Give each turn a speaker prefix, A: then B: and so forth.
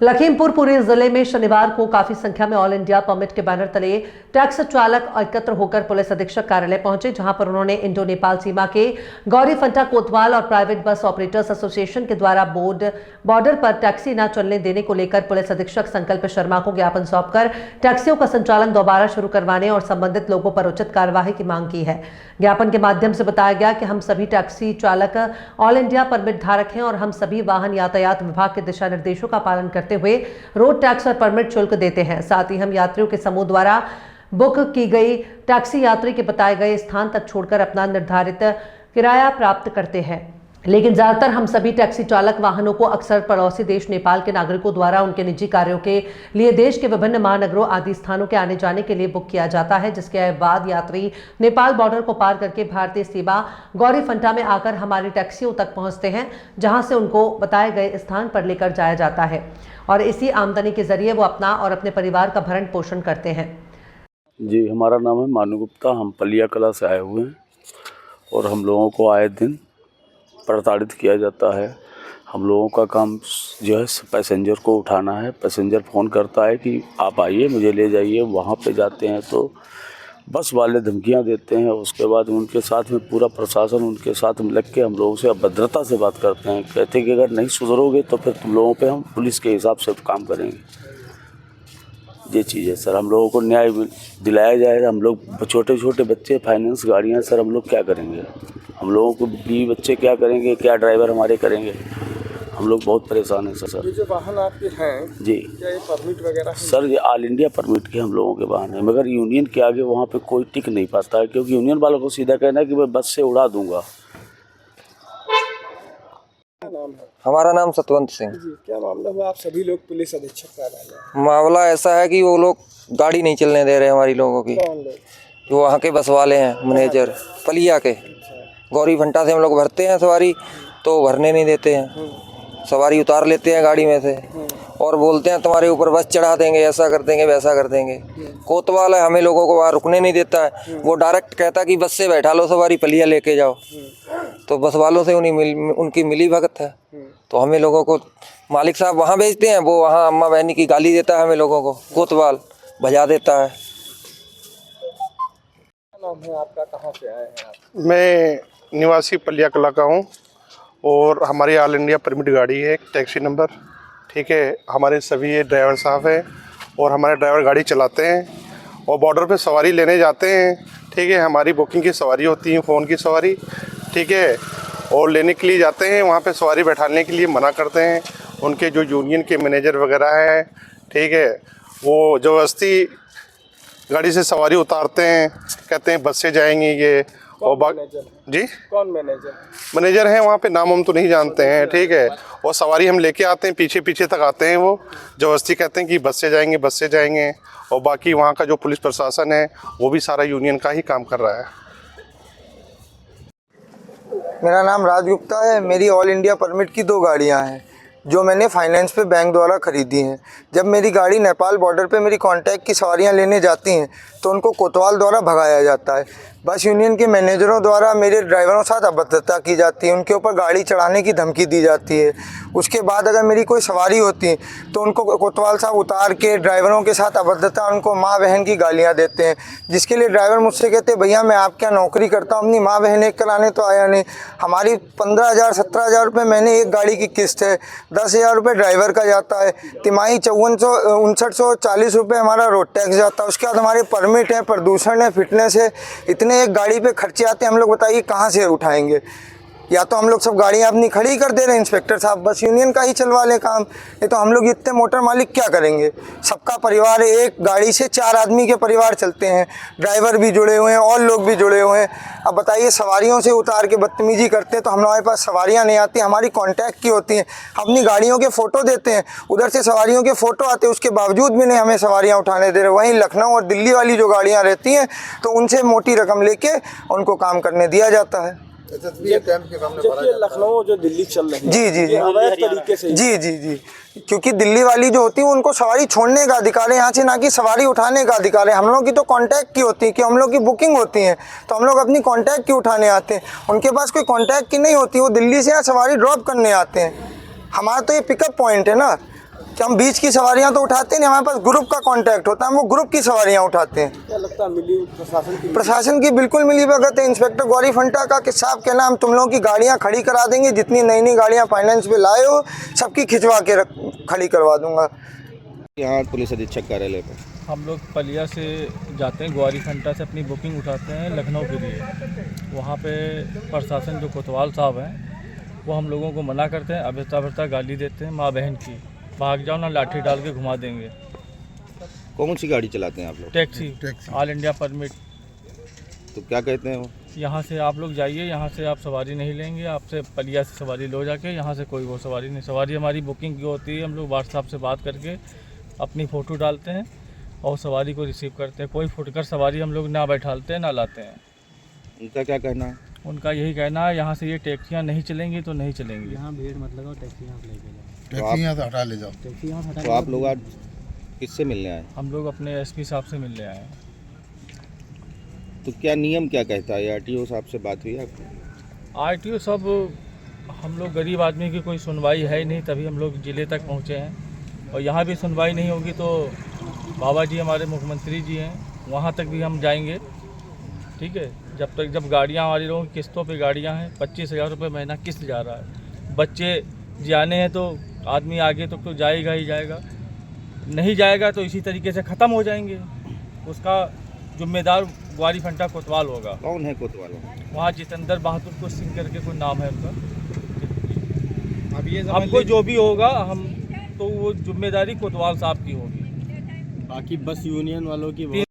A: लखीमपुर पुरी जिले में शनिवार को काफी संख्या में ऑल इंडिया परमिट के बैनर तले टैक्स चालक एकत्र होकर पुलिस अधीक्षक कार्यालय पहुंचे, जहां पर उन्होंने इंडो नेपाल सीमा के गौरी फंटा कोतवाल और प्राइवेट बस ऑपरेटर्स एसोसिएशन के द्वारा बॉर्डर पर टैक्सी न चलने देने को लेकर पुलिस अधीक्षक संकल्प शर्मा को ज्ञापन सौंपकर टैक्सियों का संचालन दोबारा शुरू करवाने और संबंधित लोगों पर उचित कार्यवाही की मांग की है। ज्ञापन के माध्यम से बताया गया कि हम सभी टैक्सी चालक ऑल इंडिया परमिट धारक हैं और हम सभी वाहन यातायात विभाग के दिशा निर्देशों का पालन करते हुए रोड टैक्स और परमिट शुल्क देते हैं। साथ ही हम यात्रियों के समूह द्वारा बुक की गई टैक्सी यात्री के बताए गए स्थान तक छोड़कर अपना निर्धारित किराया प्राप्त करते हैं। लेकिन ज्यादातर हम सभी टैक्सी चालक वाहनों को अक्सर पड़ोसी देश नेपाल के नागरिकों द्वारा उनके निजी कार्यों के लिए देश के विभिन्न महानगरों आदि स्थानों के आने जाने के लिए बुक किया जाता है, जिसके बाद यात्री नेपाल बॉर्डर को पार करके भारतीय सीमा गौरी फंटा में आकर हमारी टैक्सियों तक पहुंचते हैं, जहां से उनको बताए गए स्थान पर लेकर जाया जाता है और इसी आमदनी के जरिए वो अपना और अपने परिवार का भरण पोषण करते हैं।
B: जी, हमारा नाम है मानू गुप्ता। हम पलिया कला से आए हुए हैं और हम लोगों को आए दिन प्रताड़ित किया जाता है। हम लोगों का काम जो है पैसेंजर को उठाना है। पैसेंजर फ़ोन करता है कि आप आइए मुझे ले जाइए, वहाँ पे जाते हैं तो बस वाले धमकियाँ देते हैं। उसके बाद उनके साथ में पूरा प्रशासन उनके साथ में लग के हम लोगों से अभद्रता से बात करते हैं। कहते हैं कि अगर नहीं सुधरोगे तो फिर तुम लोगों पे हम पुलिस के हिसाब से काम करेंगे। ये चीज़ है सर, हम लोगों को न्याय दिलाया जाए। हम लोग छोटे छोटे बच्चे, फाइनेंस गाड़ियाँ सर, हम लोग क्या करेंगे? हम लोगों को भी बच्चे क्या करेंगे, क्या ड्राइवर हमारे करेंगे? हम लोग बहुत परेशान हैं सर।
C: ये जो वाहन आपके हैं
B: जी,
C: क्या ये परमिट वगैरह है?
B: सर ये ऑल इंडिया परमिट के हम लोगों के वाहन हैं, मगर यूनियन के आगे वहाँ पे कोई टिक नहीं पाता है, क्योंकि यूनियन वालों को सीधा कहना है कि मैं बस से उड़ा दूंगा।
C: नाम है?
D: हमारा नाम सतवंत सिंह।
C: जी, क्या मामला हुआ? आप सभी लोग पुलिस अधीक्षक कार्यालय।
D: मामला ऐसा है कि वो लोग गाड़ी नहीं चलने दे रहे हमारी लोगों की।
C: कौन लोग?
D: जो वहाँ के बस वाले हैं, मैनेजर पलिया के। गौरी फंटा से हम लोग भरते हैं सवारी, तो भरने नहीं देते हैं। सवारी उतार लेते हैं गाड़ी में से और बोलते हैं तुम्हारे ऊपर बस चढ़ा देंगे, ऐसा कर देंगे, वैसा कर देंगे। कोतवाल है, हमें लोगों को वहाँ रुकने नहीं देता है। वो डायरेक्ट कहता कि बस से बैठा लो सवारी, पलिया लेके जाओ। तो बस वालों से उनकी मिली भगत है। तो हमें लोगों को मालिक साहब वहाँ भेजते हैं, वो वहाँ अम्मा बहनी की गाली देता है हमें लोगों को, कोतवाल भजा देता है।
C: क्या नाम है आपका? कहाँ से आए हैं आप?
E: मैं निवासी पलिया कला का हूँ और हमारी ऑल इंडिया परमिट गाड़ी है, टैक्सी नंबर, ठीक है। हमारे सभी ये ड्राइवर साहब हैं और हमारे ड्राइवर गाड़ी चलाते हैं और बॉर्डर पे सवारी लेने जाते हैं, ठीक है। हमारी बुकिंग की सवारी होती है, फ़ोन की सवारी, ठीक है, और लेने के लिए जाते हैं। वहाँ पे सवारी बैठाने के लिए मना करते हैं उनके जो यूनियन के मैनेजर वगैरह हैं, ठीक है। वो ज़बरदस्ती गाड़ी से सवारी उतारते हैं, कहते हैं बस से जाएंगे ये। और जी,
C: कौन मैनेजर?
E: मैनेजर हैं वहाँ पे, नाम हम तो नहीं जानते हैं, ठीक है। और सवारी हम लेके आते हैं, पीछे पीछे तक आते हैं। वो ज़बरदस्ती कहते हैं कि बस से जाएंगे, बस से जाएंगे। और बाकी वहाँ का जो पुलिस प्रशासन है वो भी सारा यूनियन का ही काम कर रहा है।
D: मेरा नाम राज गुप्ता है। मेरी ऑल इंडिया परमिट की 2 गाड़ियाँ हैं जो मैंने फाइनेंस पे बैंक द्वारा ख़रीदी हैं। जब मेरी गाड़ी नेपाल बॉर्डर पे मेरी कांटेक्ट की सवारियां लेने जाती हैं तो उनको कोतवाल द्वारा भगाया जाता है। बस यूनियन के मैनेजरों द्वारा मेरे ड्राइवरों के साथ अभद्रता की जाती है, उनके ऊपर गाड़ी चढ़ाने की धमकी दी जाती है। उसके बाद अगर मेरी कोई सवारी होती है तो उनको कोतवाल साहब उतार के ड्राइवरों के साथ अभद्रता, उनको माँ बहन की गालियाँ देते हैं, जिसके लिए ड्राइवर मुझसे कहते हैं भैया मैं आपके यहाँ नौकरी करता हूँ, अपनी माँ बहन एक कराने तो आया नहीं। हमारी 15,000 17,000 रुपये महीने एक गाड़ी की किस्त है, 10,000 रुपये ड्राइवर का जाता है, तिमाही 5940 रुपये हमारा रोड टैक्स जाता है। उसके बाद हमारे परमिट है, प्रदूषण है, फिटनेस है, इतने एक गाड़ी पे खर्चे आते हैं। हम लोग बताइए कहाँ से उठाएंगे? या तो हम लोग सब गाड़ियाँ अपनी खड़ी कर दे रहे हैं, इंस्पेक्टर साहब बस यूनियन का ही चलवा लें काम। नहीं तो हम लोग इतने मोटर मालिक क्या करेंगे? सबका परिवार है, एक गाड़ी से 4 आदमी के परिवार चलते हैं, ड्राइवर भी जुड़े हुए हैं और लोग भी जुड़े हुए हैं। अब बताइए सवारियों से उतार के बदतमीजी करते हैं तो हमारे पास सवारियाँ नहीं आती, हमारी कॉन्टैक्ट की होती हैं। अपनी गाड़ियों के फ़ोटो देते हैं, उधर से सवारियों के फ़ोटो आते हैं, उसके बावजूद भी नहीं हमें सवारियाँ उठाने दे रहे। वहीं लखनऊ और दिल्ली वाली जो गाड़ियाँ रहती हैं तो उनसे मोटी रकम लेके उनको काम करने दिया जाता है।
C: जबकि लखनऊ जो दिल्ली चल रही है,
D: जी जी जी
C: अवैध तरीके से।
D: जी जी जी, क्योंकि दिल्ली वाली जो होती है उनको सवारी छोड़ने का अधिकार है यहाँ से, ना कि सवारी उठाने का अधिकार है। हम लोग की तो कांटेक्ट की होती है कि हम लोग की बुकिंग होती है तो हम लोग अपनी कांटेक्ट की उठाने आते हैं। उनके पास कोई कांटेक्ट की नहीं होती, वो दिल्ली से यहाँ सवारी ड्रॉप करने आते हैं। हमारा तो ये पिकअप पॉइंट है ना, कि हम बीच की सवारियां तो उठाते नहीं, हमारे पास ग्रुप का कांटेक्ट होता है, हम वो ग्रुप की सवारियां उठाते हैं।
C: क्या लगता है मिली
D: प्रशासन की बिल्कुल मिली भगत है। इंस्पेक्टर गौरी फंटा का कि साहब कहना हम तुम लोगों की गाड़ियां खड़ी करा देंगे, जितनी नई नई गाड़ियां फाइनेंस पे लाए हो सबकी खिंचवा के खड़ी करवा दूंगा।
F: यहाँ पुलिस अधीक्षक कार्यालय पर
G: हम लोग पलिया से जाते हैं, ग्वारी फंटा से अपनी बुकिंग उठाते हैं लखनऊ के लिए। वहाँ पे प्रशासन जो कोतवाल साहब हैं वो हम लोगों को मना करते हैं, अभ्यता भरता गाली देते हैं माँ बहन की, भाग जाओ ना लाठी डाल के घुमा देंगे।
F: कौन सी गाड़ी चलाते हैं आप लोग?
G: Taxi all India permit.
F: तो क्या कहते हैं वो?
G: यहाँ से आप लोग जाइए, यहाँ से आप सवारी नहीं लेंगे, आपसे पलिया से सवारी लो जाके, यहाँ से कोई वो सवारी नहीं। सवारी हमारी बुकिंग की होती है, हम लोग व्हाट्सएप से बात करके अपनी फ़ोटो डालते हैं और सवारी को रिसीव करते हैं। कोई फुटकर सवारी हम लोग ना बैठालते हैं ना लाते हैं।
F: उनका क्या कहना है?
G: उनका यही कहना है यहाँ से ये टैक्सियाँ नहीं चलेंगी तो नहीं चलेंगी।
H: यहाँ भीड़ मत लगाओ, टैक्सी यहाँ से लेके जाओ,
F: तो
H: टैक्सी यहाँ से हटा
F: तो आप लोग आज किससे मिलने आए?
G: हम लोग अपने एसपी साहब से मिलने आए हैं।
F: तो क्या नियम क्या कहता है? आरटीओ साहब से बात हुई आपकी?
G: आरटीओ सब, हम लोग गरीब आदमी की कोई सुनवाई है ही नहीं, तभी हम लोग ज़िले तक पहुँचे हैं। और यहाँ भी सुनवाई नहीं होगी तो बाबा जी हमारे मुख्यमंत्री जी हैं, वहाँ तक भी हम जाएंगे। ठीक है, जब गाड़ियाँ हमारी लोगों की किस्तों पे गाड़ियाँ हैं, 25,000 रुपये महीना किस्त जा रहा है। बच्चे जाने हैं तो आदमी आगे तो जाएगा ही जाएगा, नहीं जाएगा तो इसी तरीके से ख़त्म हो जाएंगे। उसका जिम्मेदार ग्वारी फंटा कोतवाल होगा।
F: कौन है कोतवाल?
G: वहाँ जितेंद्र बहादुर को सिंह करके कोई नाम है उनका।
H: अब ये
G: हमको जो भी होगा हम तो वो जिम्मेदारी कोतवाल साहब की होगी।
H: बाकी बस यूनियन वालों की